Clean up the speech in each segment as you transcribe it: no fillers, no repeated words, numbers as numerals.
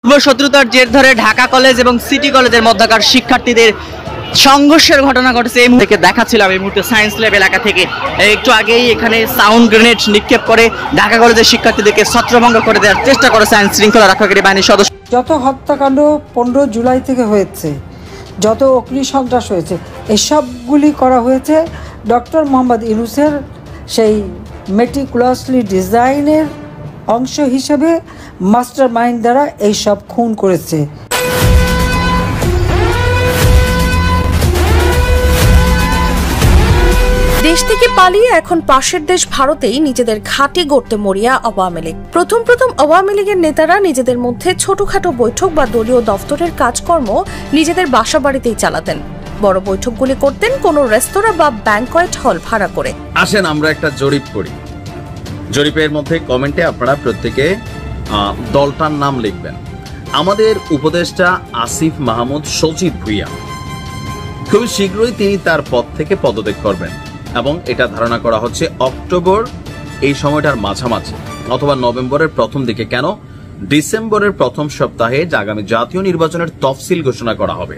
পূর্ব শত্রুতার জের ধরে ঢাকা কলেজ এবং সিটি কলেজের মধ্যকার শিক্ষার্থীদের সংঘর্ষের ঘটনা ঘটেছে। এই মুহূর্তে দেখাচ্ছিলাম এই মুহূর্তে সায়েন্স ল্যাব এলাকা থেকে একটু আগেই এখানে সাউন্ড গ্রেনেড নিক্ষেপ করে ঢাকা কলেজের শিক্ষার্থীদেরকে ছত্রভঙ্গ করে দেওয়ার চেষ্টা করেছে আইন শৃঙ্খলা রক্ষাকারী বাহিনীর সদস্য। যত হত্যাকাণ্ড 15 জুলাই থেকে হয়েছে, যত অগ্নি সন্ত্রাস হয়েছে, এসবগুলি করা হয়েছে ডক্টর মোহাম্মদ ইউনূসের সেই মেটিকুলাসলি ডিজাইনের অংশ হিসেবে মাস্টার মাইন্ড দ্বারা এইসব খুন করেছে। দেশ থেকে পালিয়ে এখন পাশের দেশ ভারতেই নিজেদের ঘাঁটি গড়তে মরিয়া আওয়ামী লীগ। প্রথম আওয়ামী লীগের নেতারা নিজেদের মধ্যে ছোটখাটো বৈঠক বা দলীয় দফতরের কাজকর্ম নিজেদের বাসা বাড়িতেই চালাতেন। বড় বৈঠকগুলি করতেন কোনো রেস্তোরাঁ বা ব্যাংকোয়েট হল ভাড়া করে। আসেন আমরা একটা জরিপ করি। জরিপের মধ্যে কমেন্টে আপনারা প্রত্যেকে দলটার নাম লিখবেন। আমাদের উপদেষ্টা আসিফ মাহমুদ সচিব ভুইয়া খুব শীঘ্রই তিনি তার পদ থেকে পদত্যাগ করবেন এবং এটা ধারণা করা হচ্ছে অক্টোবর এই সময়টার মাঝামাঝি অথবা নভেম্বরের প্রথম দিকে, কেন ডিসেম্বরের প্রথম সপ্তাহে আগামী জাতীয় নির্বাচনের তফসিল ঘোষণা করা হবে।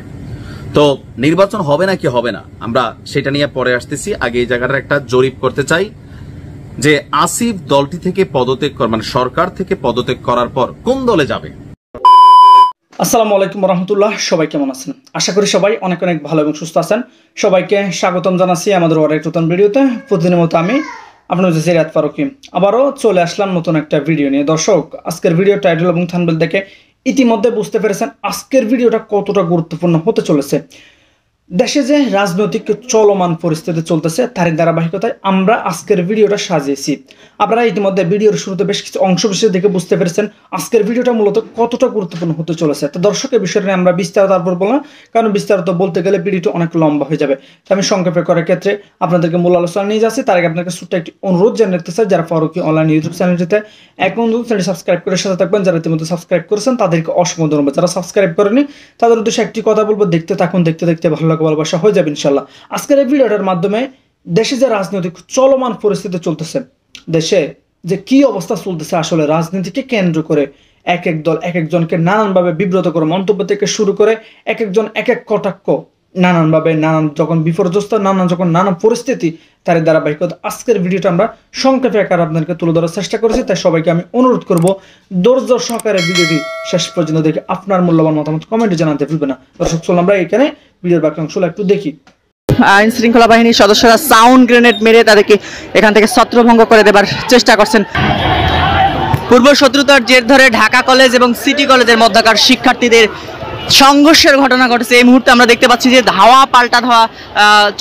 তো নির্বাচন হবে নাকি হবে না আমরা সেটা নিয়ে পরে আসতেছি। আগে এই জায়গাটার একটা জরিপ করতে চাই যে আসিফ দলটি থেকে পদত্যাগ মানে সরকার থেকে পদত্যাগ করার পর কোন দলে যাবে। আসসালামু আলাইকুম রহমতুল্লাহ, সবাই কেমন আছেন? আশা করি সবাই অনেক অনেক ভালো এবং সুস্থ আছেন। সবাইকে স্বাগতম জানাচ্ছি আমাদের আরেক নতুন ভিডিওতে। প্রতিদিনের মতো আমি আপনাদের সিরাত ফারুকী আবারও চলে আসলাম নতুন একটা ভিডিও নিয়ে। দর্শক, আজকের ভিডিও টাইটেল এবং থাম্বনেল দেখে ইতিমধ্যে বুঝতে পেরেছেন আজকের ভিডিওটা কতটা গুরুত্বপূর্ণ হতে চলেছে। দেশে যে রাজনৈতিক চলমান পরিস্থিতি চলতেছে তারই ধারাবাহিকতায় আমরা আজকের ভিডিওটা সাজিয়েছি। আপনারা ইতিমধ্যে ভিডিওর শুরুতে বেশ কিছু অংশ বিশেষ দেখে বুঝতে পেরেছেন আজকের ভিডিওটা মূলত কতটা গুরুত্বপূর্ণ হতে চলেছে। তো দর্শকের বিষয়টা নিয়ে আমরা বিস্তারিত তারপর বললাম, কারণ বিস্তারিত বলতে গেলে ভিডিওটা অনেক লম্বা হয়ে যাবে। তো আমি সংক্ষেপে করার ক্ষেত্রে আপনাদেরকে মূল আলোচনা নিয়ে যাচ্ছি। তার আগে আপনাকে ছোট্ট একটি অনুরোধ জানিয়ে রাখতে চাই, যারা ফারুকী অনলাইন ইউটিউব চ্যানেলটিতে এখন চ্যানেলটি সাবস্ক্রাইব করে সাথে থাকবেন। যারা ইতিমধ্যে সাবস্ক্রাইব করেছেন তাদেরকে অসংখ্য ধন্যবাদ। যারা সাবস্ক্রাইব করেনি তাদের উদ্দেশ্যে একটি কথা বলবো, দেখতে থাকুন, দেখতে দেখতে ভালো লাগা ভালোবাসা হয়ে যাবে ইনশাল্লাহ। আজকের এই ভিডিওটার মাধ্যমে দেশে যে রাজনৈতিক চলমান পরিস্থিতি চলতেছে, দেশে যে কি অবস্থা চলতেছে, আসলে রাজনীতিকে কেন্দ্র করে এক এক দল এক একজনকে নানানভাবে বিব্রত করে মন্তব্য থেকে শুরু করে এক একজন এক এক কটাক্ষ নানানভাবে নানান যখন বিপর্যস্ত নানান পরিস্থিতি তার ধারাবাহিকতা আজকের ভিডিওটা আমরা সংক্ষেপে আকারে আপনাদেরকে তুলে ধরার চেষ্টা করেছি। তাই সবাইকে আমি অনুরোধ করব ধৈর্য সহকারে ভিডিওটি শেষ পর্যন্ত দেখে আপনার মূল্যবান মতামত কমেন্টে জানাতে ভুলবেন না। দর্শক, চলুন আমরা এখানে ভিডিওর বাকি অংশগুলো একটু দেখি। আইন শৃঙ্খলা বাহিনীর সদস্যরা সাউন্ড গ্রেনেড মেরে তাদেরকে এখান থেকে ছত্রভঙ্গ করে দেবার চেষ্টা করছেন। পূর্ব শত্রুতার জের ধরে ঢাকা কলেজ এবং সিটি কলেজের মধ্যকার শিক্ষার্থীদের সংঘর্ষের ঘটনা ঘটেছে। এই মুহূর্তে আমরা দেখতে পাচ্ছি যে ধাওয়া পাল্টা ধাওয়া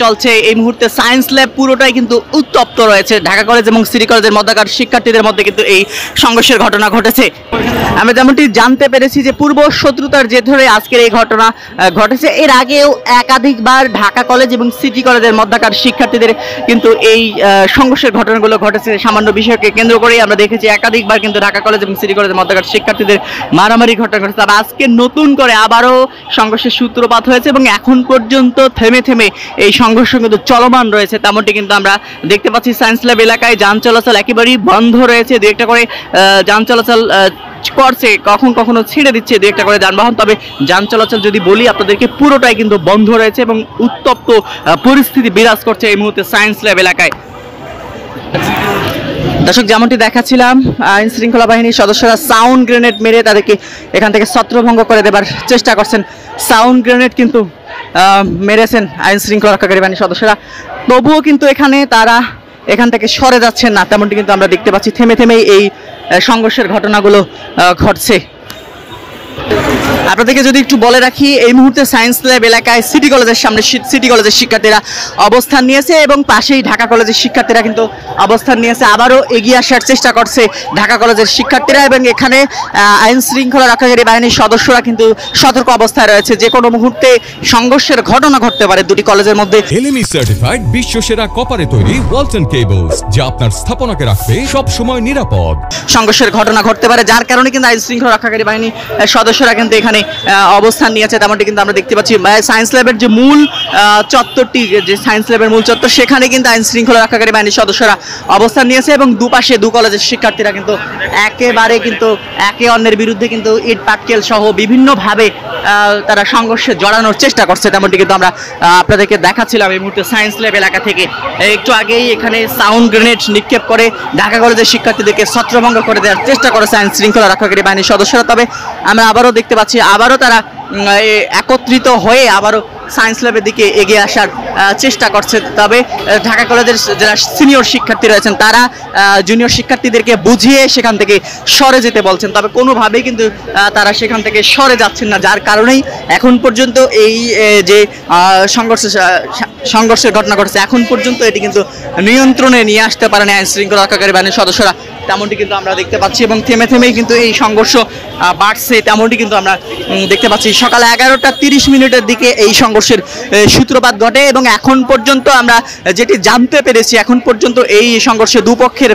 চলছে। এই মুহূর্তে সায়েন্স ল্যাব পুরোটাই কিন্তু উত্তপ্ত রয়েছে। ঢাকা কলেজ এবং সিটি কলেজের মধ্যকার শিক্ষার্থীদের মধ্যে কিন্তু এই সংঘর্ষের ঘটনা ঘটেছে। আমরা যেমনটি জানতে পেরেছি যে পূর্ব শত্রুতার জের ধরে আজকের এই ঘটনা ঘটেছে। এর আগেও একাধিকবার ঢাকা কলেজ এবং সিটি কলেজের মধ্যকার শিক্ষার্থীদের কিন্তু এই সংঘর্ষের ঘটনাগুলো ঘটেছে। সামান্য বিষয়কে কেন্দ্র করেই আমরা দেখেছি একাধিকবার কিন্তু ঢাকা কলেজ এবং সিটি কলেজের মধ্যকার শিক্ষার্থীদের মারামারি ঘটনা ঘটেছে। তবে আজকে নতুন করে আবারও সংঘর্ষের সূত্রপাত হয়েছে এবং এখন পর্যন্ত থেমে থেমে এই সংঘর্ষ কিন্তু চলমান রয়েছে, তেমনটি কিন্তু আমরা দেখতে পাচ্ছি। সায়েন্স ল্যাব এলাকায় যান চলাচল একেবারেই বন্ধ রয়েছে। দু একটা করে যান চলাচল করছে, কখনো ছেড়ে দিচ্ছে দু একটা করে যানবাহন। তবে যান চলাচল যদি বলি আপনাদেরকে পুরোটাই কিন্তু বন্ধ রয়েছে এবং উত্তপ্ত পরিস্থিতি বিরাজ করছে এই মুহূর্তে সায়েন্স ল্যাব এলাকায়। দর্শক, যেমনটি দেখাচ্ছিলাম আইন শৃঙ্খলা বাহিনীর সদস্যরা সাউন্ড গ্রেনেড মেরে তাদেরকে এখান থেকে ছত্রভঙ্গ করে দেবার চেষ্টা করছেন। সাউন্ড গ্রেনেড কিন্তু মেরেছেন আইন শৃঙ্খলা রক্ষাকারী বাহিনীর সদস্যরা, তবুও কিন্তু তারা এখান থেকে সরে যাচ্ছেন না, তেমনটি কিন্তু আমরা দেখতে পাচ্ছি। থেমে থেমেই এই সংঘর্ষের ঘটনাগুলো ঘটছে। আপনাদেরকে যদি একটু বলে রাখি, এই মুহূর্তে সায়েন্স ল্যাব এলাকায় সিটি কলেজের সামনে সিটি কলেজের শিক্ষার্থীরা অবস্থান নিয়েছে এবং পাশেই ঢাকা কলেজের শিক্ষার্থীরা কিন্তু অবস্থান নিয়েছে। আবারও এগিয়ে আসার চেষ্টা করছে ঢাকা কলেজের শিক্ষার্থীরা এবং এখানে আইন শৃঙ্খলা রক্ষাকারী বাহিনীর সদস্যরা কিন্তু সতর্ক অবস্থায় রয়েছে। যে কোনো মুহূর্তে সংঘর্ষের ঘটনা ঘটতে পারে দুটি কলেজের মধ্যে। এলএমই সার্টিফাইড বিশ্বসেরা কপারে তৈরি ওয়ালটন কেবলস, যা আপনার স্থাপনাকে রাখবে সব সময় নিরাপদ। সংঘর্ষের ঘটনা ঘটতে পারে, যার কারণে কিন্তু আইন শৃঙ্খলা রক্ষাকারী বাহিনী সদস্যরা কিন্তু এখানে অবস্থান নিয়েছে, তেমনটি কিন্তু আমরা দেখতে পাচ্ছি। সায়েন্স ল্যাবের যে মূল চত্বরটি, যে সায়েন্স ল্যাবের মূল চত্বর, সেখানে কিন্তু আইন শৃঙ্খলা রক্ষাকারী বাহিনীর সদস্যরা অবস্থান নিয়েছে এবং দুপাশে দু কলেজের শিক্ষার্থীরা কিন্তু একেবারে কিন্তু একে অন্যের বিরুদ্ধে কিন্তু ইট পাটকেল সহ বিভিন্নভাবে তারা সংঘর্ষে জড়ানোর চেষ্টা করছে, তেমনটি কিন্তু আমরা আপনাদেরকে দেখাচ্ছিলাম এই মুহূর্তে সায়েন্স ল্যাব এলাকা থেকে। একটু আগেই এখানে সাউন্ড গ্রেনেড নিক্ষেপ করে ঢাকা কলেজের শিক্ষার্থীদেরকে ছত্রভঙ্গ করে দেওয়ার চেষ্টা করেছে আইন শৃঙ্খলা রক্ষাকারী বাহিনীর সদস্যরা। তবে আমরা আবারও দেখতে পাচ্ছি, আবারও তারা একত্রিত হয়ে আবারও সায়েন্স ল্যাবের দিকে এগিয়ে আসার চেষ্টা করছে। তবে ঢাকা কলেজের যারা সিনিয়র শিক্ষার্থী রয়েছেন তারা জুনিয়র শিক্ষার্থীদেরকে বুঝিয়ে সেখান থেকে সরে যেতে বলছেন, তবে কোনোভাবেই কিন্তু তারা সেখান থেকে সরে যাচ্ছেন না, যার কারণেই এখন পর্যন্ত এই যে সংঘর্ষের ঘটনা ঘটেছে এখন পর্যন্ত এটি কিন্তু নিয়ন্ত্রণে নিয়ে আসতে পারেনি আইন শৃঙ্খলা রক্ষাকারী বাহিনীর সদস্যরা, তেমনটি কিন্তু আমরা দেখতে পাচ্ছি। এবং থেমে থেমেই কিন্তু এই সংঘর্ষ বাড়ছে, তেমনটি কিন্তু আমরা দেখতে পাচ্ছি। সকাল 11:30 দিকে এই সংঘর্ষের সূত্রপাত ঘটে এবং এখন পর্যন্ত আমরা যেটি জানতে পেরেছি, এখন পর্যন্ত এই সংঘর্ষে দুপক্ষের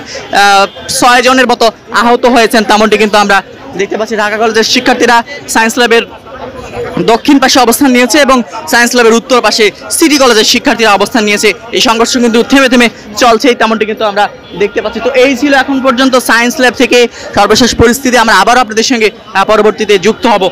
6 জনের মতো আহত হয়েছেন, তেমনটি কিন্তু আমরা দেখতে পাচ্ছি। ঢাকা কলেজের শিক্ষার্থীরা সায়েন্স ল্যাবের দক্ষিণ পাশে অবস্থান নিয়েছে এবং সায়েন্স ল্যাবের উত্তর পাশে সিটি কলেজের শিক্ষার্থীরা অবস্থান নিয়েছে। এই সংঘর্ষ কিন্তু থেমে থেমে চলছে, তেমনটি কিন্তু আমরা দেখতে পাচ্ছি। তো এই ছিল এখন পর্যন্ত সায়েন্স ল্যাব থেকে সর্বশেষ পরিস্থিতি। আমরা আবারও আপনাদের সঙ্গে পরবর্তীতে যুক্ত হব।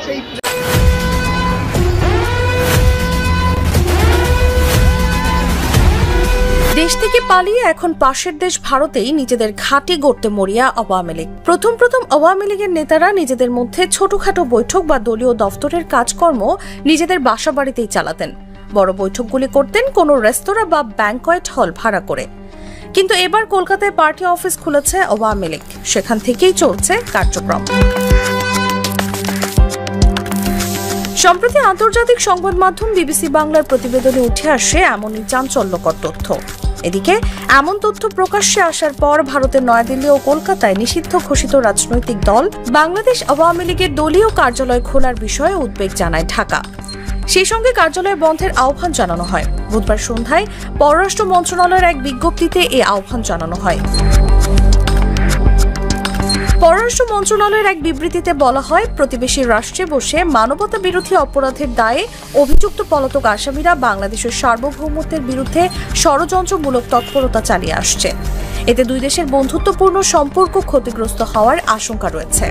দেশ থেকে পালিয়ে এখন পাশের দেশ ভারতেই নিজেদের ঘাঁটি গড়তে মরিয়া আওয়ামী লীগ। প্রথম আওয়ামী লীগের নেতারা নিজেদের মধ্যে ছোটখাটো বৈঠক বা দলীয় দফতরের কাজকর্ম নিজেদের বাসা বাড়িতেই চালাতেন। বড় বৈঠকগুলি করতেন কোনো রেস্তোরাঁ বা ব্যাংকয়েট হল ভাড়া করে। কিন্তু এবার কলকাতায় পার্টি অফিস খুলেছে আওয়ামী লীগ, সেখান থেকেই চলছে কার্যক্রম। সম্প্রতি আন্তর্জাতিক সংবাদ মাধ্যম বিবিসি বাংলার প্রতিবেদনে উঠে আসে এমনই চাঞ্চল্যকর তথ্য। এদিকে এমন তথ্য প্রকাশ্যে আসার পর ভারতের নয়াদিল্লি ও কলকাতায় নিষিদ্ধ ঘোষিত রাজনৈতিক দল বাংলাদেশ আওয়ামী লীগের দলীয় কার্যালয় খোলার বিষয়ে উদ্বেগ জানায় ঢাকা। সেই সঙ্গে কার্যালয় বন্ধের আহ্বান জানানো হয়। বুধবার সন্ধ্যায় পররাষ্ট্র মন্ত্রণালয়ের এক বিজ্ঞপ্তিতে এই আহ্বান জানানো হয়। পররাষ্ট্র মন্ত্রণালয়ের এক বিবৃতিতে বলা হয়, প্রতিবেশী রাষ্ট্রে বসে মানবতা বিরোধী অপরাধের দায়ে অভিযুক্ত পলাতক আসামিরা বাংলাদেশের সার্বভৌমত্বের বিরুদ্ধে ষড়যন্ত্রমূলক তৎপরতা চালিয়ে আসছে। এতে দুই দেশের বন্ধুত্বপূর্ণ সম্পর্ক ক্ষতিগ্রস্ত হওয়ার আশঙ্কা রয়েছে।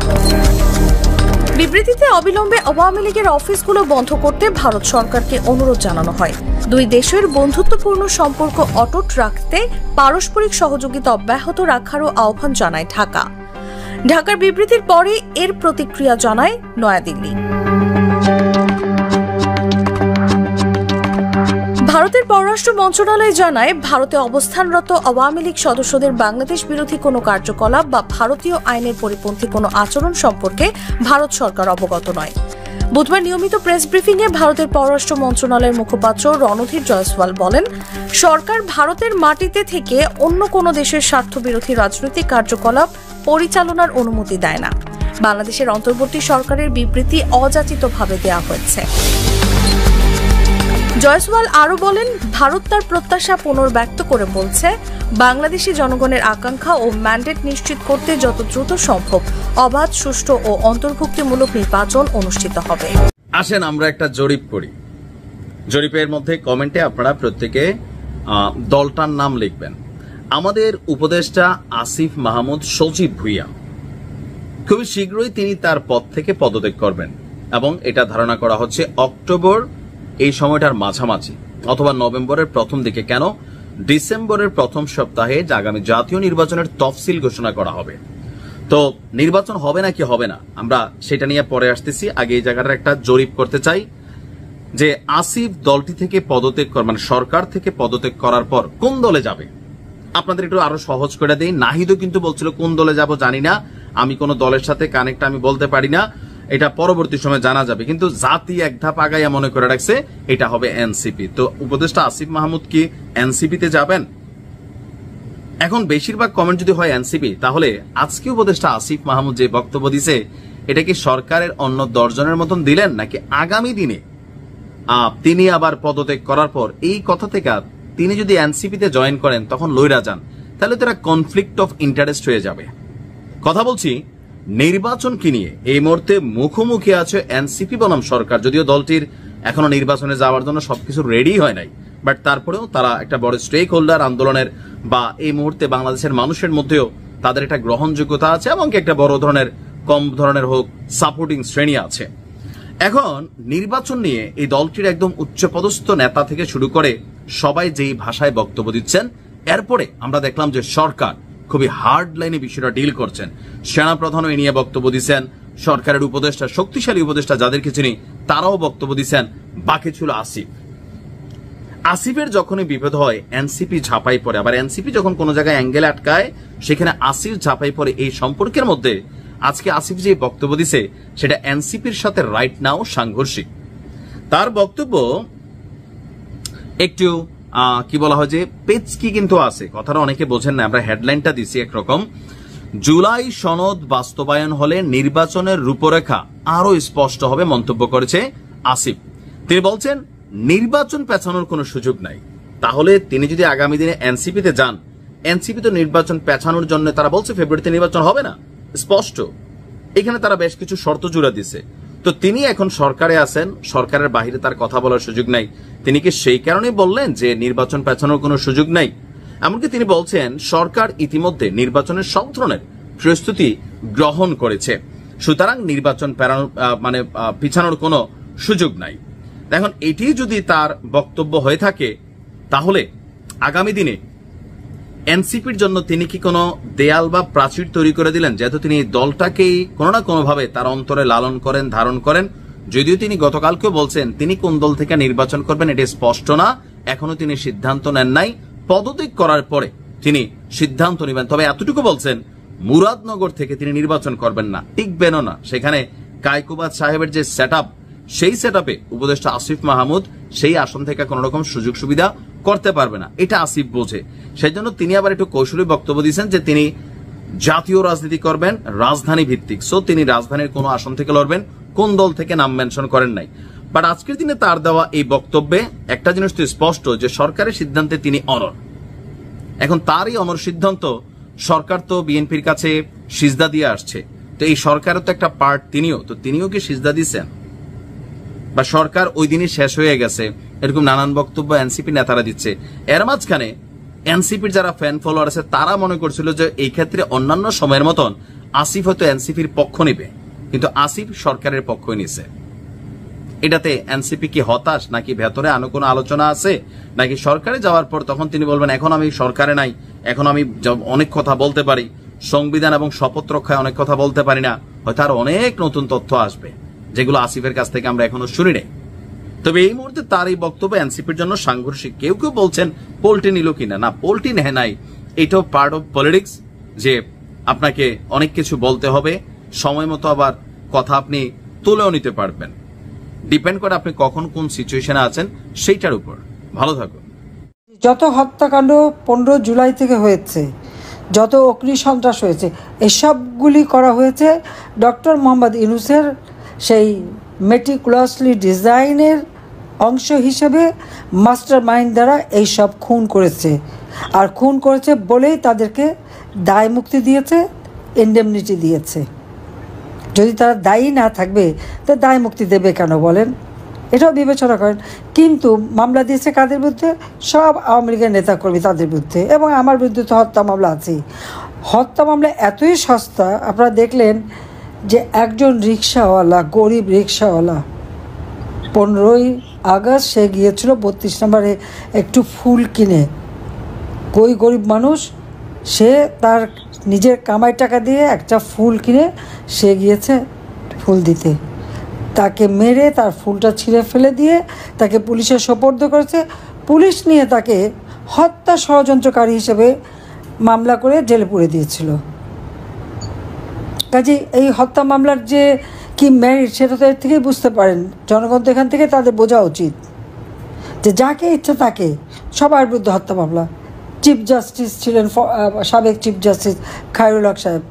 বিবৃতিতে অবিলম্বে আওয়ামী লীগের অফিসগুলো বন্ধ করতে ভারত সরকারকে অনুরোধ জানানো হয়। দুই দেশের বন্ধুত্বপূর্ণ সম্পর্ক অটুট রাখতে পারস্পরিক সহযোগিতা অব্যাহত রাখারও আহ্বান জানায় ঢাকা। ঢাকার বিবৃতির পরে এর প্রতিক্রিয়া জানায় নয়াদিল্লি। ভারতের পররাষ্ট্র মন্ত্রণালয় জানায়, ভারতে অবস্থানরত আওয়ামী লীগ সদস্যদের বাংলাদেশ বিরোধী কোনো কার্যকলাপ বা ভারতীয় আইনের পরিপন্থী কোনো আচরণ সম্পর্কে ভারত সরকার অবগত নয়। বুধবার নিয়মিত প্রেস ব্রিফিংয়ে ভারতের পররাষ্ট্র মন্ত্রণালয়ের মুখপাত্র রণধীর জয়সওয়াল বলেন, সরকার ভারতের মাটিতে থেকে অন্য কোনো দেশের স্বার্থবিরোধী রাজনৈতিক কার্যকলাপ পরিচালনার অনুমতি দেয় না। বাংলাদেশের অন্তর্বর্তী সরকারের বিবৃতি অযাচিতভাবে দেওয়া হয়েছে। জয়সওয়াল আরও বলেন, ভারত তার প্রত্যাশা পুনর্ব্যক্ত করে বলছে, বাংলাদেশি জনগণের আকাঙ্ক্ষা ও ম্যান্ডেট নিশ্চিত করতে যত দ্রুত সম্ভব অবাধ, সুষ্ঠু ও অন্তর্ভুক্তিমূলক নির্বাচন অনুষ্ঠিত হবে। আসেন আমরা একটা জরিপ করি। জরিপের মধ্যে কমেন্টে আপনারা প্রত্যেকে দলটার নাম লিখবেন। আমাদের উপদেষ্টা আসিফ মাহমুদ সজীব ভুইয়া খুবই শীঘ্রই তিনি তার পদ থেকে পদত্যাগ করবেন এবং এটা ধারণা করা হচ্ছে অক্টোবর এই সময়টার মাঝামাঝি অথবা নভেম্বরের প্রথম দিকে, কেন ডিসেম্বরের প্রথম সপ্তাহে আগামী জাতীয় নির্বাচনের তফসিল ঘোষণা করা হবে। তো নির্বাচন হবে নাকি হবে না আমরা সেটা নিয়ে পরে আসতেছি। আগে এই জায়গাটার একটা জরিপ করতে চাই যে আসিফ দলটি থেকে পদত্যাগ মানে সরকার থেকে পদত্যাগ করার পর কোন দলে যাবে। আপনাদের একটু আরো সহজ করে দেই। নাহিদও কিন্তু বলছিল কোন দলে যাব জানি না, আমি কোন দলের সাথে কানেক্ট আমি বলতে পারি না, এটা পরবর্তী সময় জানা যাবে। কিন্তু জাতি এক ধাপ আগাইয়া মনে করে রাখছে এটা হবে এনসিপি। তো উপদেষ্টা আসিফ মাহমুদ কি এনসিপিতে যাবেন? এখন বেশিরভাগ কমেন্ট যদি হয় এনসিপি, তাহলে আজকে উপদেষ্টা আসিফ মাহমুদ যে বক্তব্য দিছে এটা কি সরকারের অন্য 10 জনের মতন দিলেন, নাকি আগামী দিনে তিনি আবার পদত্যাগ করার পর এই কথা থেকে তিনি যদি এনসিপিতে জয়েন করেন তখন লইরা যান, তাহলে তো এটা কনফ্লিক্ট অফ ইন্টারেস্ট হয়ে যাবে। কথা বলছি নির্বাচনকে নিয়ে এই মুহূর্তে মুখোমুখি আছে এনসিপি বনাম সরকার। যদিও দলটির এখনো নির্বাচনে যাওয়ার জন্য সবকিছু রেডি হয় নাই, বাট তারপরেও তারা একটা বড় স্টেক হোল্ডার আন্দোলনের বা এই মুহূর্তে বাংলাদেশের মানুষের মধ্যেও তাদের একটা গ্রহণযোগ্যতা আছে এবং একটা বড় ধরনের কম ধরনের হোক সাপোর্টিং শ্রেণী আছে। এখন নির্বাচন নিয়ে এই দলটির একদম উচ্চপদস্থ নেতা থেকে শুরু করে সবাই যেই ভাষায় বক্তব্য দিচ্ছেন, এরপরে আমরা দেখলাম যে সরকার খুবই হার্ড লাইনে বিষয়টা ডিল করছেন। সেনাপ্রধানও এ নিয়ে বক্তব্য দিচ্ছেন, সরকারের উপদেষ্টা, শক্তিশালী উপদেষ্টা যাদেরকে চিনি তারাও বক্তব্য দিচ্ছেন। বাকি ছিল আসিফের যখনই বিপদ হয় এনসিপি ঝাঁপাই পড়ে, আবার এনসিপি যখন কোনো জায়গায় অ্যাঙ্গেলে আটকায় সেখানে আসিফ ঝাঁপাই পড়ে। এই সম্পর্কের মধ্যে আজকে আসিফ যে বক্তব্য দিছে সেটা এনসিপির সাথে রাইট নাও সাংঘর্ষিক। তার বক্তব্য একটু কি বলা হয় যে পেচকি কিন্তু আছে, কথাটা অনেকে বোঝেন না। আমরা হেডলাইনটা দিছি একরকম, জুলাই সনদ বাস্তবায়ন হলে নির্বাচনের রূপরেখা আরো স্পষ্ট হবে মন্তব্য করেছে আসিফ। তিনি বলছেন নির্বাচন পেছানোর কোনো সুযোগ নাই। তাহলে তিনি যদি আগামী দিনে এনসিপিতে যান, এনসিপি তো নির্বাচন পেছানোর জন্য তারা বলছে ফেব্রুয়ারিতে নির্বাচন হবে না, স্পষ্ট। এখানে তারা বেশ কিছু শর্ত জুড়ে দিছে। তো তিনি এখন সরকারে আছেন, সরকারের বাহিরে তার কথা বলার সুযোগ নাই। তিনি কি সেই কারণেই বললেন যে নির্বাচন পেছানোর কোনো সুযোগ নাই? এমনকি তিনি বলছেন সরকার ইতিমধ্যে নির্বাচনের সব ধরনের প্রস্তুতি গ্রহণ করেছে, সুতরাং নির্বাচন পিছানোর কোনো সুযোগ নাই। এখন এটি যদি তার বক্তব্য হয়ে থাকে তাহলে আগামী দিনে এনসিপির জন্য তিনি কি কোনো দেয়াল বা প্রাচীর তৈরি করে দিলেন? যেহেতু তিনি দলটাকেই কোনো না কোনোভাবে তার অন্তরে লালন করেন, ধারণ করেন। যদিও তিনি গতকালকেও বলছেন তিনি কোন দল থেকে নির্বাচন করবেন এটি স্পষ্ট না, এখনো তিনি সিদ্ধান্ত নেন নাই। পদত্যাগ করার পরে তিনি সিদ্ধান্ত নেবেন। তবে এতটুকু বলছেন মুরাদনগর থেকে তিনি নির্বাচন করবেন না, টিকবেনও না। সেখানে কায়কুবাদ সাহেবের যে সেটআপ, সেই সেটআপে উপদেষ্টা আসিফ মাহমুদ সেই আসন থেকে কোন রকম সুযোগ সুবিধা করতে পারবে না, এটা আসিফ বোঝে। সেই জন্য তিনি আবার একটু কৌশলী বক্তব্য দিয়েছেন যে তিনি জাতীয় রাজনীতি করবেন, রাজধানী ভিত্তিক। সো তিনি রাজধানীর কোন আসন থেকে লড়বেন, কোন দল থেকে নাম মেনশন করেন নাই। বাট আজকের দিনে তার দেওয়া এই বক্তব্যে একটা জিনিস তো স্পষ্ট যে সরকারের সিদ্ধান্তে তিনি অনড়। এখন তারই অমর সিদ্ধান্ত সরকার তো বিএনপির কাছে সিজদা দিয়ে আসছে, তো এই সরকারের তো একটা পার্ট তিনিও কি সিজদা দিচ্ছেন বা সরকার ওই দিনই শেষ হয়ে গেছে, এরকম নানান বক্তব্য এনসিপি নেতারা দিচ্ছে। এর মাঝখানে এনসিপির যারা ফ্যান ফলোয়ার আছে তারা মনে করছিল যে এই ক্ষেত্রে অন্যান্য সময়ের মতন আসিফ হয়তো এনসিপির পক্ষ নিবে, কিন্তু আসিফ সরকারের পক্ষই নিছে। এটাতে এনসিপি কি হতাশ, নাকি ভেতরে আরো কোনো আলোচনা আছে, নাকি সরকারে যাওয়ার পর তখন তিনি বলবেন এখন আমি সরকারে নাই, এখন আমি অনেক কথা বলতে পারি, সংবিধান এবং শপথ রক্ষায় অনেক কথা বলতে পারি না, হয়তো আর অনেক নতুন তথ্য আসবে যেগুলো আসিফের কাছ থেকে আমরা এখনো শুনি নাই। তবে এই মুহূর্তে তার এই বক্তব্য এনসিপির জন্য সাংঘর্ষিক। কেউ কেউ বলছেন পোল্টি নিল কিনা, না পোল্টি নেয় নাই, এটাও পার্ট অফ পলিটিক্স, যে আপনাকে অনেক কিছু বলতে হবে, সময় মতো আবার কথা আপনি তুলেও নিতে পারবেন। ডিপেন্ড করে আপনি কখন কোন সিচুয়েশনে আছেন সেইটার উপর। ভালো থাকুন। যত হত্যাকাণ্ড 15 জুলাই থেকে হয়েছে, যত অগ্নি সন্ত্রাস হয়েছে, এসবগুলি করা হয়েছে ডক্টর মোহাম্মদ ইউনূসের সেই মেটিকুলাসলি ডিজাইনের অংশ হিসেবে মাস্টার মাইন্ড দ্বারা এইসব খুন করেছে। আর খুন করেছে বলেই তাদেরকে দায় মুক্তি দিয়েছে, ইন্ডেমনিটি দিয়েছে। যদি তারা দায়ী না থাকবে তো দায় মুক্তি দেবে কেন বলেন? এটাও বিবেচনা করেন। কিন্তু মামলা দিয়েছে কাদের বিরুদ্ধে? সব আওয়ামী লীগের নেতাকর্মী তাদের বিরুদ্ধে, এবং আমার বিরুদ্ধে তো হত্যা মামলা আছেই। হত্যা মামলা এতই সস্তা, আপনারা দেখলেন যে একজন রিক্সাওয়ালা, গরিব রিক্সাওয়ালা, 15ই আগস্ট সে গিয়েছিল 32 নম্বরে একটু ফুল কিনে। ওই গরিব মানুষ, সে তার নিজের কামাই টাকা দিয়ে একটা ফুল কিনে সে গিয়েছে ফুল দিতে, তাকে মেরে তার ফুলটা ছিঁড়ে ফেলে দিয়ে তাকে পুলিশের সোপর্দ করেছে। পুলিশ নিয়ে তাকে হত্যা ষড়যন্ত্রকারী হিসেবে মামলা করে জেলে পুরে দিয়েছিল। কাজে এই হত্যা মামলার যে কি মেরিট সেটা তো এর থেকেই বুঝতে পারেন। জনগণ তো এখান থেকে তাদের বোঝা উচিত যে যাকে ইচ্ছা তাকে, সবার বিরুদ্ধে হত্যা মামলা। চিফ জাস্টিস ছিলেন সাবেক চিফ জাস্টিস খায়রুল হক সাহেব,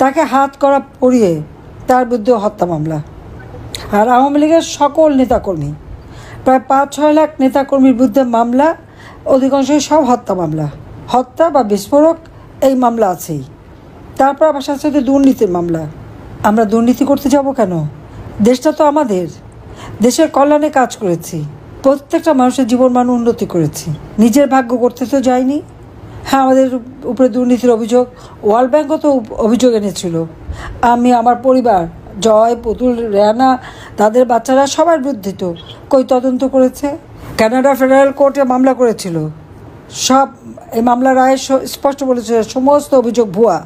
তাকে হাত করা পরিয়ে তার বিরুদ্ধে হত্যা মামলা। আর আওয়ামী লীগের সকল নেতাকর্মী, প্রায় 5-6 লাখ নেতাকর্মীর বিরুদ্ধে মামলা, অধিকাংশই সব হত্যা মামলা। হত্যা বা বিস্ফোরক এই মামলা আছেই। তারপর আবার সাথে সাথে দুর্নীতির মামলা। আমরা দুর্নীতি করতে যাব কেন? দেশটা তো আমাদের, দেশের কল্যাণে কাজ করেছি, প্রত্যেকটা মানুষের জীবনমান উন্নতি করেছি, নিজের ভাগ্য করতে তো যাইনি। হ্যাঁ, আমাদের উপরে দুর্নীতির অভিযোগ, ওয়ার্ল্ড ব্যাংকও তো অভিযোগ এনেছিল। আমি, আমার পরিবার, জয়, পুতুল, রেহানা, তাদের বাচ্চারা সবার বিরুদ্ধে তো কই তদন্ত করেছে। কানাডা ফেডারেল কোর্টে মামলা করেছিল, সব এই মামলার রায়ে স্পষ্ট বলেছে সমস্ত অভিযোগ ভুয়া।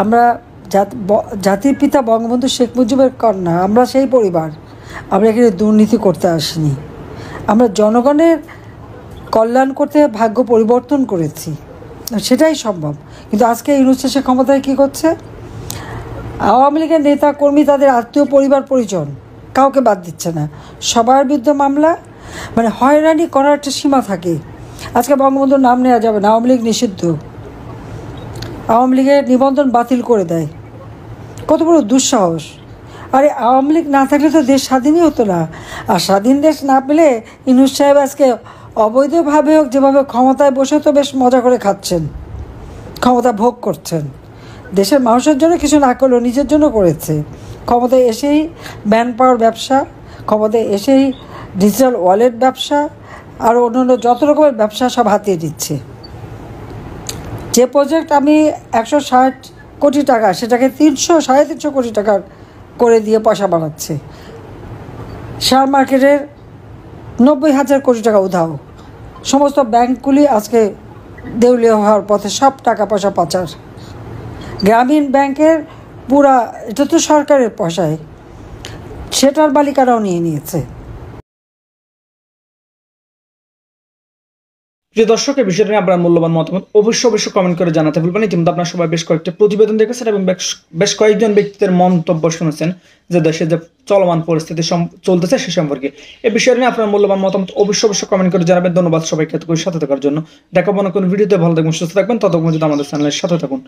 আমরা জাতির পিতা বঙ্গবন্ধু শেখ মুজিবের কন্যা, আমরা সেই পরিবার। আমরা এখানে দুর্নীতি করতে আসিনি, আমরা জনগণের কল্যাণ করতে ভাগ্য পরিবর্তন করেছি, সেটাই সম্ভব। কিন্তু আজকে ইউনূস সে ক্ষমতায় কী করছে? আওয়ামী লীগের নেতা কর্মী, তাদের আত্মীয়, পরিবার পরিজন কাউকে বাদ দিচ্ছে না, সবার বিরুদ্ধে মামলা। মানে হয়রানি করার একটা সীমা থাকে। আজকে বঙ্গবন্ধুর নাম নেওয়া যাবে না, আওয়ামী লীগ নিষিদ্ধ, আওয়ামী লীগের নিবন্ধন বাতিল করে দেয়। কত বড় দুঃসাহস! আরে আওয়ামী লীগ না থাকলে তো দেশ স্বাধীনই হতো না। আর স্বাধীন দেশ না পেলে ইউনূস সাহেব আজকে অবৈধভাবে হোক যেভাবে ক্ষমতায় বসে তো বেশ মজা করে খাচ্ছেন, ক্ষমতা ভোগ করছেন। দেশের মানুষের জন্য কিছু না করলেও নিজের জন্য করেছে। ক্ষমতায় এসেই ম্যান পাওয়ার ব্যবসা, ক্ষমতায় এসেই ডিজিটাল ওয়ালেট ব্যবসা, আর অন্যান্য যত রকমের ব্যবসা সব হাতিয়ে দিচ্ছে। যে প্রজেক্ট আমি 160 কোটি টাকা, সেটাকে 300-350 কোটি টাকা করে দিয়ে পয়সা বানাচ্ছে। শেয়ার মার্কেটের 90,000 কোটি টাকা উধাও। সমস্ত ব্যাংকগুলি আজকে দেউলিয়া হওয়ার পথে, সব টাকা পয়সা পাচার। গ্রামীণ ব্যাংকের পুরা, এটা তো সরকারের পয়সায়, সেটার মালিকানাও নিয়ে নিয়েছে। প্রিয় দর্শক, এই বিষয়টা নিয়ে আপনার মূল্যবান মতামত অবশ্যই কমেন্ট করে জানাতে ভুলবেন। ইতিমধ্যে আপনারা সবাই বেশ কয়েকটি প্রতিবেদন দেখেছেন এবং বেশ কয়েকজন ব্যক্তিদের মন্তব্য শুনেছেন যে দেশে যে চলমান পরিস্থিতি চলতেছে সে সম্পর্কে। এই বিষয়টা নিয়ে আপনার মূল্যবান মতামত অবশ্যই কমেন্ট করে জানাবেন। ধন্যবাদ সবাইকে সাথে থাকার জন্য। দেখাবো না কোনো ভিডিওতে। ভালো থাকবেন, সুস্থ থাকবেন, ততক্ষণ যদি আমাদের চ্যানেলের সাথে থাকুন।